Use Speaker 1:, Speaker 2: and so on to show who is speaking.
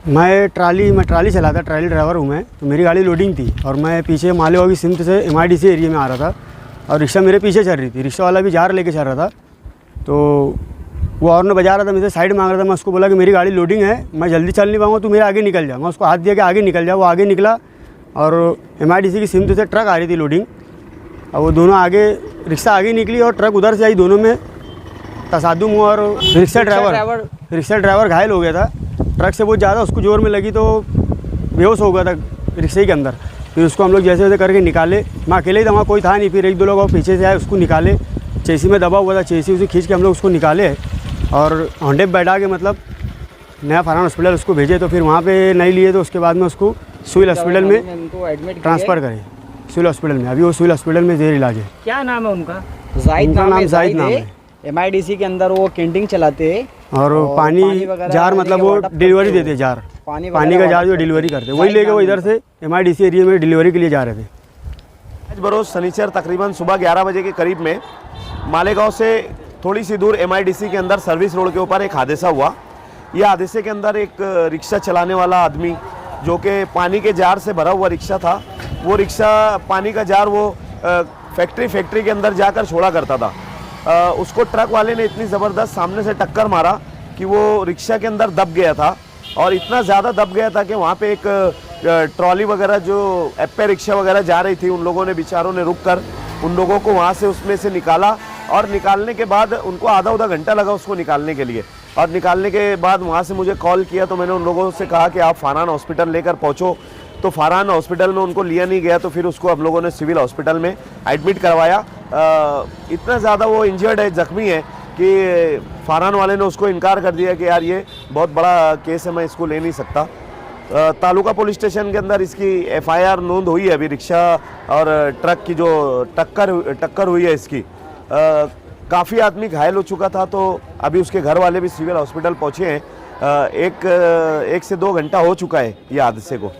Speaker 1: मैं ट्राली चलाता, trolley driver हूँ मैं। तो मेरी गाड़ी लोडिंग थी और मैं पीछे मालेगाँव की सिमत से MIDC एरिया में आ रहा था और रिक्शा मेरे पीछे चल रही थी। रिक्शा वाला भी जार लेके चल रहा था, तो वो और ने बजा रहा था, मुझे साइड मांग रहा था। मैं उसको बोला कि मेरी गाड़ी लोडिंग है, मैं जल्दी चल नहीं पाऊँगा, तू मेरे आगे निकल जा। मैं उसको हाथ दिया कि आगे निकल जा। वो आगे निकला और MIDC की सिमत से ट्रक आ रही थी लोडिंग, और वो दोनों आगे, रिक्शा आगे निकली और ट्रक उधर से आई। दोनों में तसादुम हुआ और रिक्शा ड्राइवर घायल हो गया था। ट्रक से बहुत ज़्यादा उसको जोर में लगी तो बेहोश हो गया था रिक्शे के अंदर। फिर उसको हम लोग जैसे जैसे करके निकाले। मैं अकेले ही था, वहाँ कोई था नहीं। फिर एक दो लोग और पीछे से आए, उसको निकाले। चेसी में दबा हुआ था, चेसी उसे खींच के हम लोग उसको निकाले और होंडे पे बैठा के मतलब नया फरहान हॉस्पिटल उसको भेजे। तो फिर वहाँ पे नहीं लिए तो उसके बाद में उसको सिविल हॉस्पिटल में ट्रांसफ़र करे, सिविल हॉस्पिटल में। अभी वो सिविल हॉस्पिटल में जेर इलाज है।
Speaker 2: क्या नाम है उनका?
Speaker 1: जाहिद नाम है।
Speaker 2: MIDC के अंदर वो कैंटीन चलाते हैं
Speaker 1: और पानी जार मतलब वो डिलीवरी देते, जार पानी का जार जो डिलीवरी करते, वही लेके वो इधर से MIDC एरिया में डिलीवरी के लिए जा रहे थे।
Speaker 3: आज बरोज शनिचर तकरीबन सुबह 11 बजे के करीब में मालेगांव से थोड़ी सी दूर MIDC के अंदर सर्विस रोड के ऊपर एक हादसा हुआ। यह हादसे के अंदर एक रिक्शा चलाने वाला आदमी, जो कि पानी के जार से भरा हुआ रिक्शा था, वो रिक्शा पानी का जार वो फैक्ट्री के अंदर जाकर छोड़ा करता था। उसको ट्रक वाले ने इतनी ज़बरदस्त सामने से टक्कर मारा कि वो रिक्शा के अंदर दब गया था, और इतना ज़्यादा दब गया था कि वहाँ पे एक ट्रॉली वगैरह जो एप्पे रिक्शा वगैरह जा रही थी, उन लोगों ने, बेचारों ने रुक कर उन लोगों को वहाँ से उसमें से निकाला। और निकालने के बाद उनको आधा घंटा लगा उसको निकालने के लिए। और निकालने के बाद वहाँ से मुझे कॉल किया, तो मैंने उन लोगों से कहा कि आप फरहान हॉस्पिटल लेकर पहुँचो। तो फरहान हॉस्पिटल में उनको लिया नहीं गया, तो फिर उसको हम लोगों ने सिविल हॉस्पिटल में एडमिट करवाया। इतना ज़्यादा वो इंजर्ड है, ज़ख्मी है, कि फरहान वाले ने उसको इनकार कर दिया कि यार ये बहुत बड़ा केस है, मैं इसको ले नहीं सकता। तालुका पुलिस स्टेशन के अंदर इसकी FIR नोंद हुई है। अभी रिक्शा और ट्रक की जो टक्कर हुई है इसकी, काफ़ी आदमी घायल हो चुका था। तो अभी उसके घर वाले भी सिविल हॉस्पिटल पहुँचे हैं। 1 से 2 घंटा हो चुका है ये हादसे को।